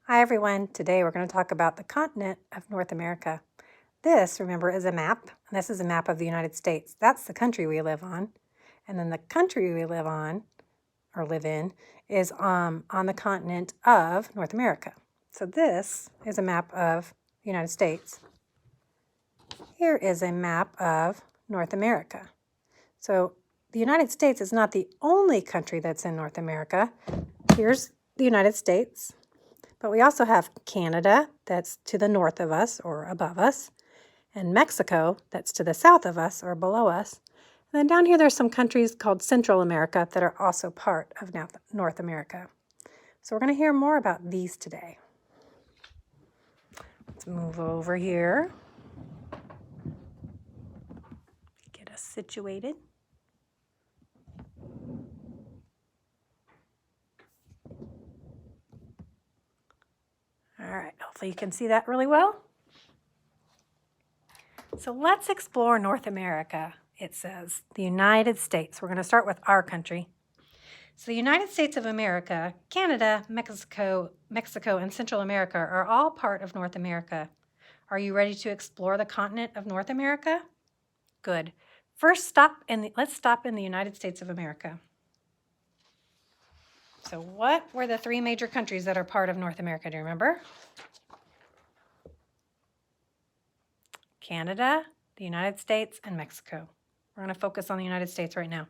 Hi everyone, today we're going to talk about the continent of North America. This, remember, is a map, and this is a map of the United States. That's the country we live on. And then the country we live on, or live in, is on the continent of North America. So this is a map of the United States. Here is a map of North America. So the United States is not the only country that's in North America. Here's the United States. But we also have Canada, that's to the north of us or above us, and Mexico, that's to the south of us or below us. And then down here, there's some countries called Central America that are also part of North America. So we're going to hear more about these today. Let's move over here. Get us situated. All right, hopefully you can see that really well. So let's explore North America. It says the United States. We're going to start with our country. So the United States of America, Canada, Mexico, and Central America are all part of North America. Are you ready to explore the continent of North America? Good. First, let's stop in the United States of America. So what were the three major countries that are part of North America? Do you remember? Canada, the United States, and Mexico. We're going to focus on the United States right now.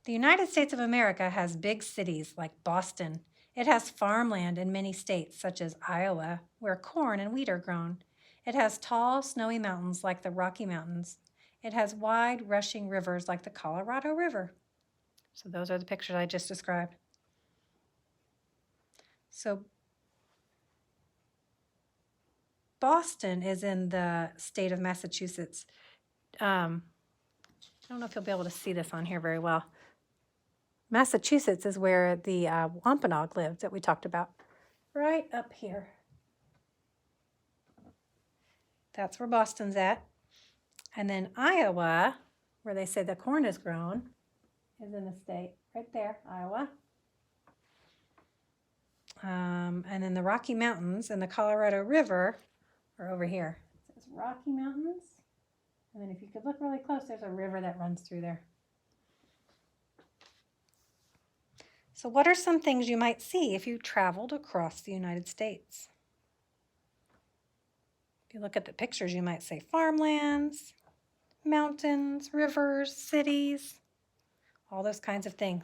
The United States of America has big cities like Boston. It has farmland in many states, such as Iowa, where corn and wheat are grown. It has tall, snowy mountains like the Rocky Mountains. It has wide, rushing rivers like the Colorado River. So those are the pictures I just described. So Boston is in the state of Massachusetts. I don't know if you'll be able to see this on here very well. Massachusetts is where the Wampanoag lived that we talked about, right up here. That's where Boston's at. And then Iowa, where they say the corn is grown, is in the state, right there, Iowa. And then the Rocky Mountains and the Colorado River are over here. It says Rocky Mountains. And then if you could look really close, there's a river that runs through there. So what are some things you might see if you traveled across the United States? If you look at the pictures, you might say farmlands, mountains, rivers, cities, all those kinds of things.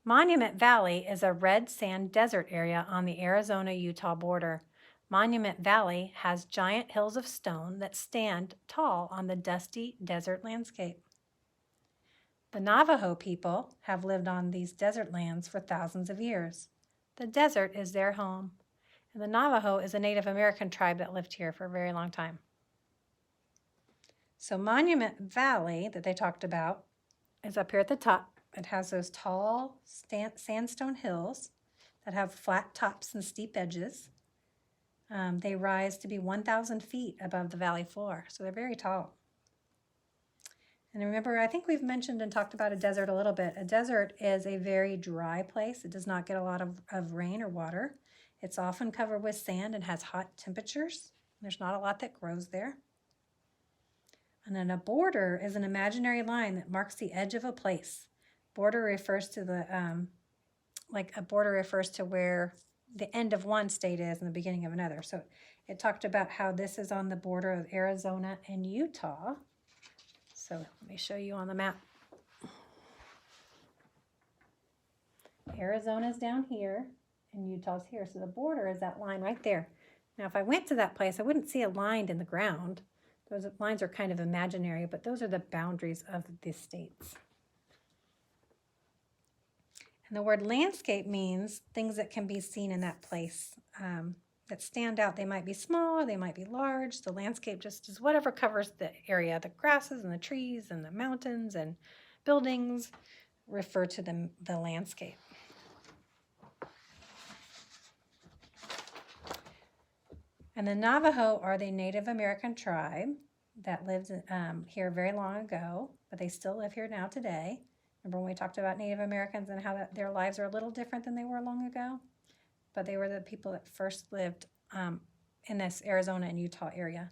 Monument Valley is a red sand desert area on the Arizona-Utah border. Monument Valley has giant hills of stone that stand tall on the dusty desert landscape. The Navajo people have lived on these desert lands for thousands of years. The desert is their home, and the Navajo is a Native American tribe that lived here for a very long time. So Monument Valley that they talked about is up here at the top. It has those tall sandstone hills that have flat tops and steep edges. They rise to be 1,000 feet above the valley floor, so they're very tall. And remember, I think we've mentioned and talked about a desert a little bit. A desert is a very dry place. It does not get a lot of rain or water. It's often covered with sand and has hot temperatures. There's not a lot that grows there. And then a border is an imaginary line that marks the edge of a place. Border refers to a border refers to where the end of one state is and the beginning of another. So it talked about how this is on the border of Arizona and Utah. So let me show you on the map. Arizona's down here and Utah's here. So the border is that line right there. Now, if I went to that place, I wouldn't see a line in the ground. Those lines are kind of imaginary, but those are the boundaries of the states. And the word landscape means things that can be seen in that place that stand out. They might be small, they might be large. The landscape just is whatever covers the area. The grasses and the trees and the mountains and buildings refer to the landscape. And the Navajo are the Native American tribe that lived here very long ago, but they still live here now today. Remember when we talked about Native Americans and how their lives are a little different than they were long ago? But they were the people that first lived in this Arizona and Utah area.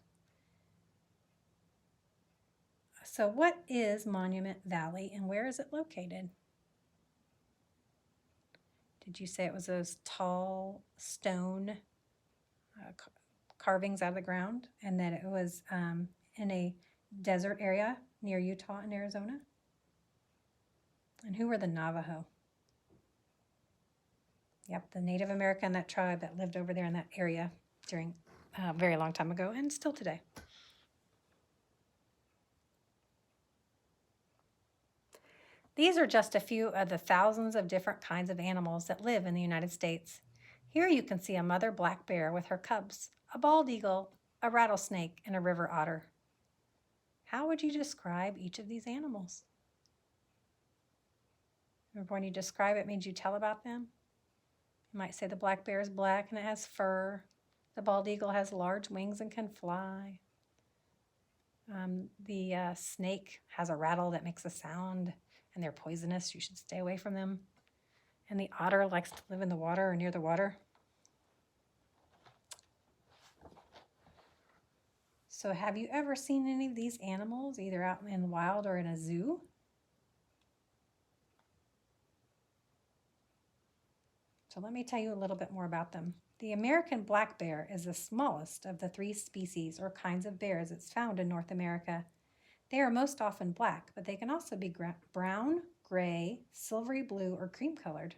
So what is Monument Valley and where is it located? Did you say it was those tall stone carvings out of the ground and that it was in a desert area near Utah and Arizona? And who were the Navajo? Yep, the Native American, that tribe that lived over there in that area during a very long time ago and still today. These are just a few of the thousands of different kinds of animals that live in the United States. Here you can see a mother black bear with her cubs, a bald eagle, a rattlesnake, and a river otter. How would you describe each of these animals? Remember when you describe it means you tell about them? You might say the black bear is black and it has fur. The bald eagle has large wings and can fly. The snake has a rattle that makes a sound, and they're poisonous. You should stay away from them. And the otter likes to live in the water or near the water. So have you ever seen any of these animals, either out in the wild or in a zoo? So let me tell you a little bit more about them. The American black bear is the smallest of the 3 species or kinds of bears that's found in North America. They are most often black, but they can also be brown, gray, silvery blue, or cream colored.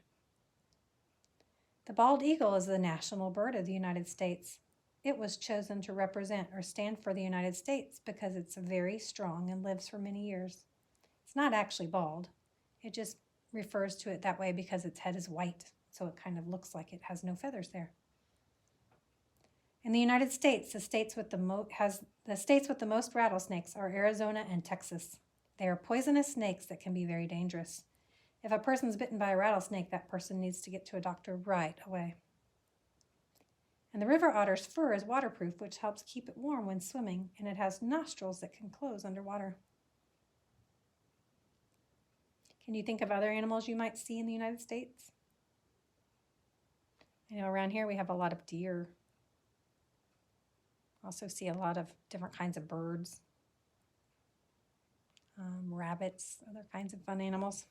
The bald eagle is the national bird of the United States. It was chosen to represent or stand for the United States because it's very strong and lives for many years. It's not actually bald. It just refers to it that way because its head is white, so it kind of looks like it has no feathers there. In the United States, the states with the most rattlesnakes are Arizona and Texas. They are poisonous snakes that can be very dangerous. If a person's bitten by a rattlesnake, that person needs to get to a doctor right away. And the river otter's fur is waterproof, which helps keep it warm when swimming, and it has nostrils that can close underwater. Can you think of other animals you might see in the United States? You know, around here we have a lot of deer. Also see a lot of different kinds of birds, rabbits, other kinds of fun animals.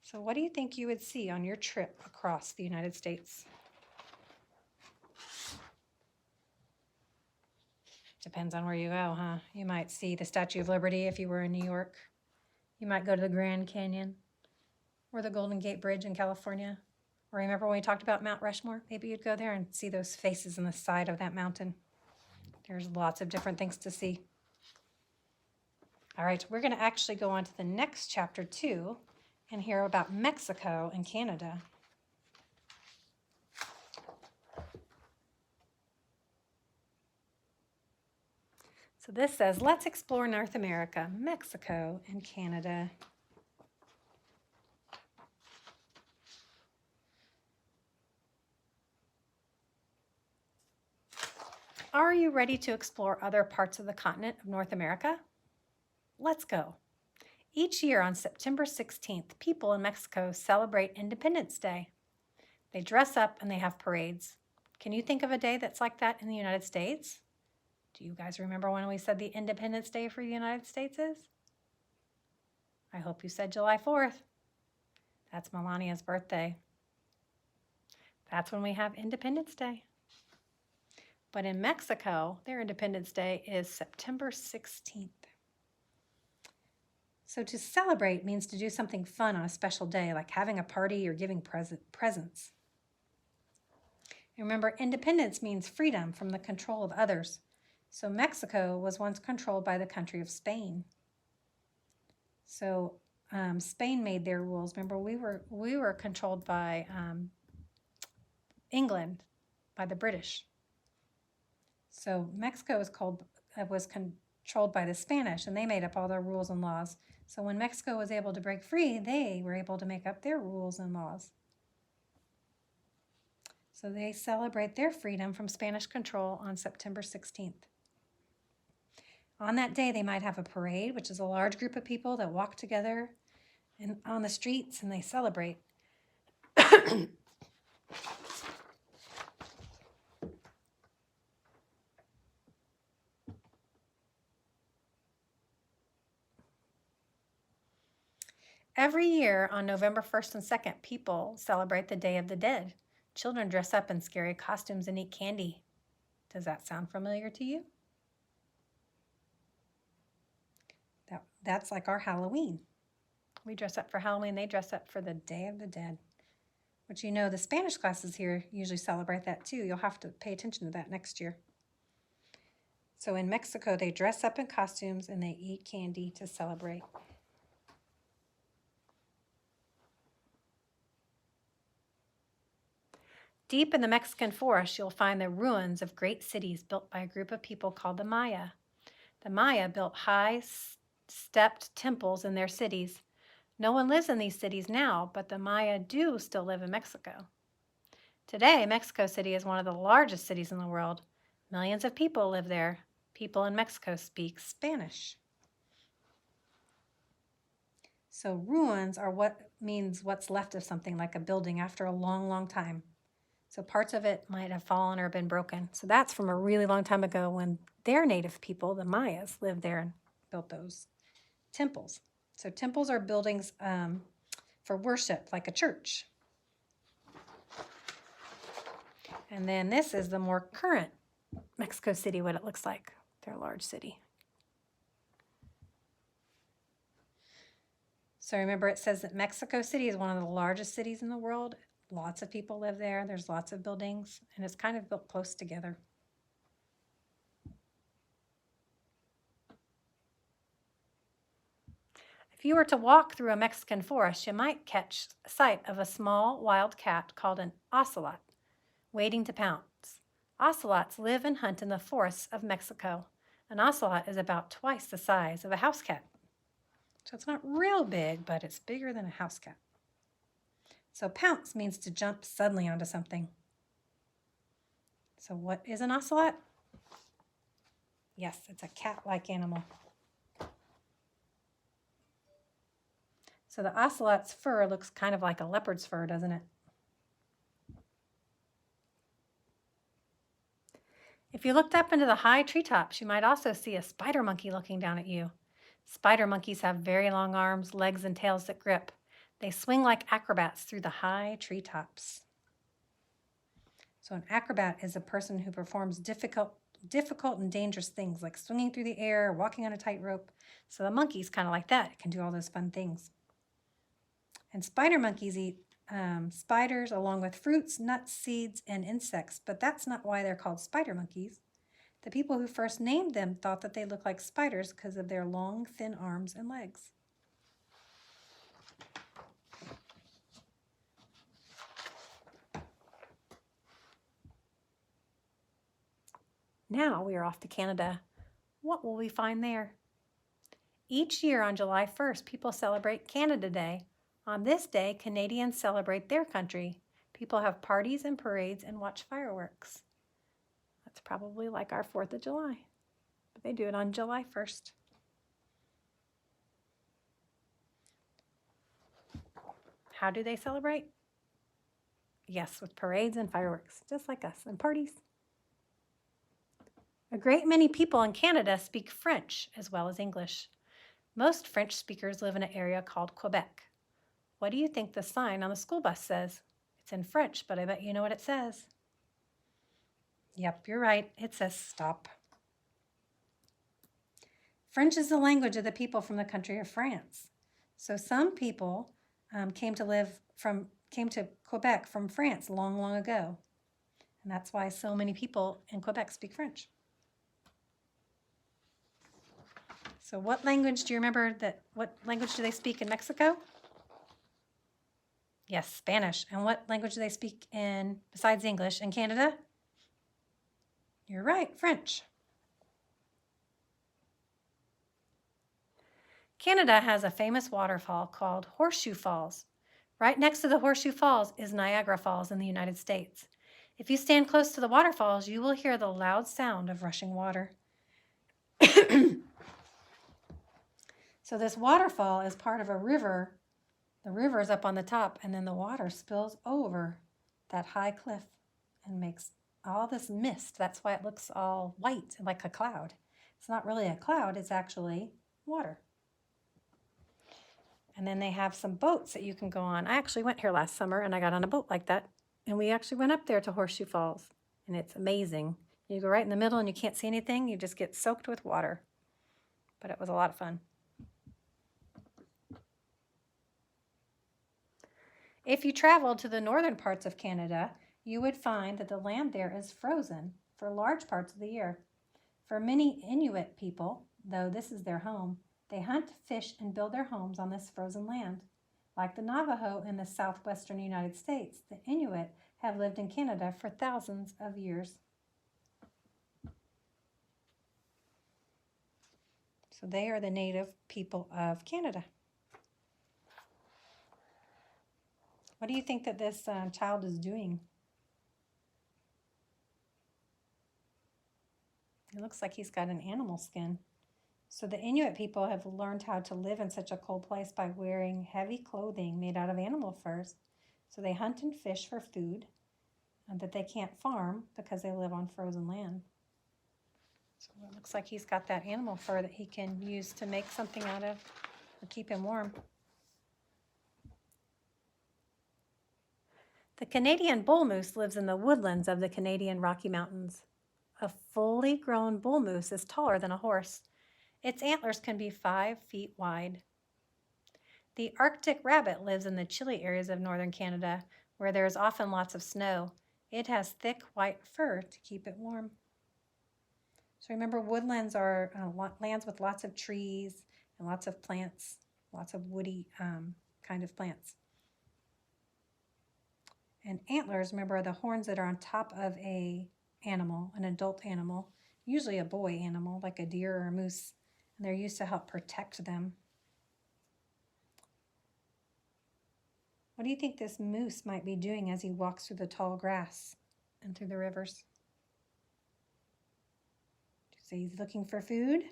So what do you think you would see on your trip across the United States? Depends on where you go, huh? You might see the Statue of Liberty if you were in New York. You might go to the Grand Canyon or the Golden Gate Bridge in California. Or remember when we talked about Mount Rushmore? Maybe you'd go there and see those faces on the side of that mountain. There's lots of different things to see. All right, we're going to actually go on to the next chapter 2 and hear about Mexico and Canada. So this says, let's explore North America, Mexico, and Canada. Are you ready to explore other parts of the continent of North America? Let's go. Each year on September 16th, people in Mexico celebrate Independence Day. They dress up and they have parades. Can you think of a day that's like that in the United States? Do you guys remember when we said the Independence Day for the United States is? I hope you said July 4th. That's Melania's birthday. That's when we have Independence Day. But in Mexico, their Independence Day is September 16th. So to celebrate means to do something fun on a special day, like having a party or giving presents. And remember, independence means freedom from the control of others. So Mexico was once controlled by the country of Spain. So Spain made their rules. Remember, we were controlled by England, by the British. So Mexico was controlled by the Spanish, and they made up all their rules and laws. So when Mexico was able to break free, they were able to make up their rules and laws. So they celebrate their freedom from Spanish control on September 16th. On that day, they might have a parade, which is a large group of people that walk together on the streets and they celebrate. Every year on November 1st and 2nd, people celebrate the Day of the Dead. Children dress up in scary costumes and eat candy. Does that sound familiar to you? That's like our Halloween. We dress up for Halloween. They dress up for the Day of the Dead. But you know, the Spanish classes here usually celebrate that too. You'll have to pay attention to that next year. So in Mexico, they dress up in costumes and they eat candy to celebrate. Deep in the Mexican forest, you'll find the ruins of great cities built by a group of people called the Maya. The Maya built high, stepped temples in their cities. No one lives in these cities now, but the Maya do still live in Mexico. Today, Mexico City is one of the largest cities in the world. Millions of people live there. People in Mexico speak Spanish. So ruins are what means what's left of something, like a building after a long, long time. So parts of it might have fallen or been broken. So that's from a really long time ago when their native people, the Mayas, lived there and built those temples. So temples are buildings for worship, like a church. And then this is the more current Mexico City, what it looks like. They're a large city. So remember, it says that Mexico City is one of the largest cities in the world. Lots of people live there. There's lots of buildings, and it's kind of built close together. If you were to walk through a Mexican forest, you might catch sight of a small wild cat called an ocelot, waiting to pounce. Ocelots live and hunt in the forests of Mexico. An ocelot is about twice the size of a house cat. So it's not real big, but it's bigger than a house cat. So pounce means to jump suddenly onto something. So what is an ocelot? Yes, it's a cat-like animal. So the ocelot's fur looks kind of like a leopard's fur, doesn't it? If you looked up into the high treetops, you might also see a spider monkey looking down at you. Spider monkeys have very long arms, legs, and tails that grip. They swing like acrobats through the high treetops. So an acrobat is a person who performs difficult and dangerous things like swinging through the air, walking on a tightrope. So the monkey's kind of like that. It can do all those fun things. And spider monkeys eat spiders along with fruits, nuts, seeds, and insects, but that's not why they're called spider monkeys. The people who first named them thought that they looked like spiders because of their long, thin arms and legs. Now we are off to Canada. What will we find there? Each year on July 1st, people celebrate Canada Day. On this day, Canadians celebrate their country. People have parties and parades and watch fireworks. That's probably like our 4th of July, but they do it on July 1st. How do they celebrate? Yes, with parades and fireworks, just like us, and parties. A great many people in Canada speak French as well as English. Most French speakers live in an area called Quebec. What do you think the sign on the school bus says? It's in French, but I bet you know what it says. Yep, you're right. It says stop. French is the language of the people from the country of France. So some people came to Quebec from France long, long ago. And that's why so many people in Quebec speak French. So what language do you remember what language do they speak in Mexico? Yes, Spanish. And what language do they speak besides English, in Canada? You're right, French. Canada has a famous waterfall called Horseshoe Falls. Right next to the Horseshoe Falls is Niagara Falls in the United States. If you stand close to the waterfalls, you will hear the loud sound of rushing water. So this waterfall is part of a river. The river is up on the top, and then the water spills over that high cliff and makes all this mist. That's why it looks all white, like a cloud. It's not really a cloud, it's actually water. And then they have some boats that you can go on. I actually went here last summer, and I got on a boat like that. And we actually went up there to Horseshoe Falls, and it's amazing. You go right in the middle, and you can't see anything. You just get soaked with water. But it was a lot of fun. If you traveled to the northern parts of Canada, you would find that the land there is frozen for large parts of the year. For many Inuit people, though this is their home, they hunt, fish, and build their homes on this frozen land. Like the Navajo in the southwestern United States, the Inuit have lived in Canada for thousands of years. So they are the native people of Canada. What do you think that this child is doing? It looks like he's got an animal skin. So the Inuit people have learned how to live in such a cold place by wearing heavy clothing made out of animal furs. So they hunt and fish for food that they can't farm because they live on frozen land. So it looks like he's got that animal fur that he can use to make something out of or keep him warm. The Canadian bull moose lives in the woodlands of the Canadian Rocky Mountains. A fully grown bull moose is taller than a horse. Its antlers can be 5 feet wide. The Arctic rabbit lives in the chilly areas of northern Canada, where there is often lots of snow. It has thick white fur to keep it warm. So remember, woodlands are lands with lots of trees and lots of plants, lots of woody kind of plants. And antlers, remember, are the horns that are on top of an animal, an adult animal, usually a boy animal like a deer or a moose, and they're used to help protect them. What do you think this moose might be doing as he walks through the tall grass and through the rivers? So he's looking for food.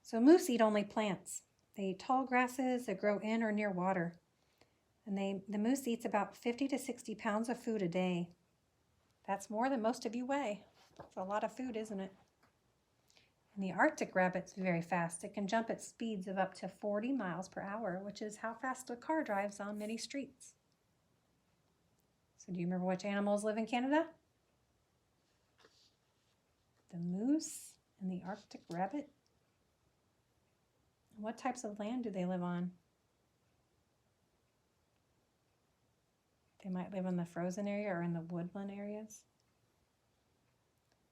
So moose eat only plants. They eat tall grasses that grow in or near water. And the moose eats about 50 to 60 pounds of food a day. That's more than most of you weigh. It's a lot of food, isn't it? And the Arctic rabbit's very fast. It can jump at speeds of up to 40 miles per hour, which is how fast a car drives on many streets. So do you remember which animals live in Canada? The moose and the Arctic rabbit. What types of land do they live on? They might live in the frozen area or in the woodland areas.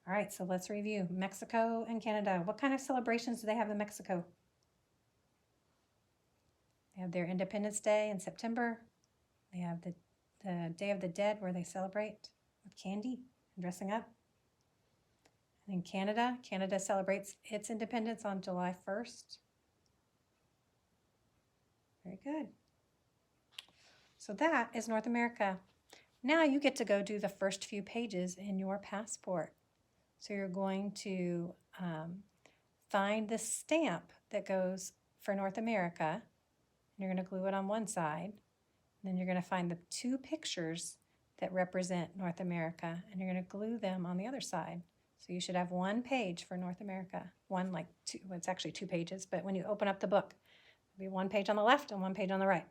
All right, so let's review. Mexico and Canada. What kind of celebrations do they have in Mexico? They have their Independence Day in September. They have the Day of the Dead, where they celebrate with candy and dressing up. And in Canada, Canada celebrates its independence on July 1st. Very good. So that is North America. Now you get to go do the first few pages in your passport. So you're going to find the stamp that goes for North America. And you're going to glue it on one side. And then you're going to find the 2 pictures that represent North America. And you're going to glue them on the other side. So you should have 1 page for North America. One, like 2, well, it's actually 2 pages. But when you open up the book, there'll be 1 page on the left and 1 page on the right.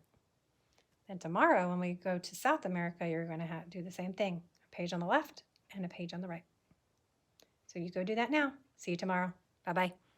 Then tomorrow, when we go to South America, you're going to do the same thing. A page on the left and a page on the right. So you go do that now. See you tomorrow. Bye-bye.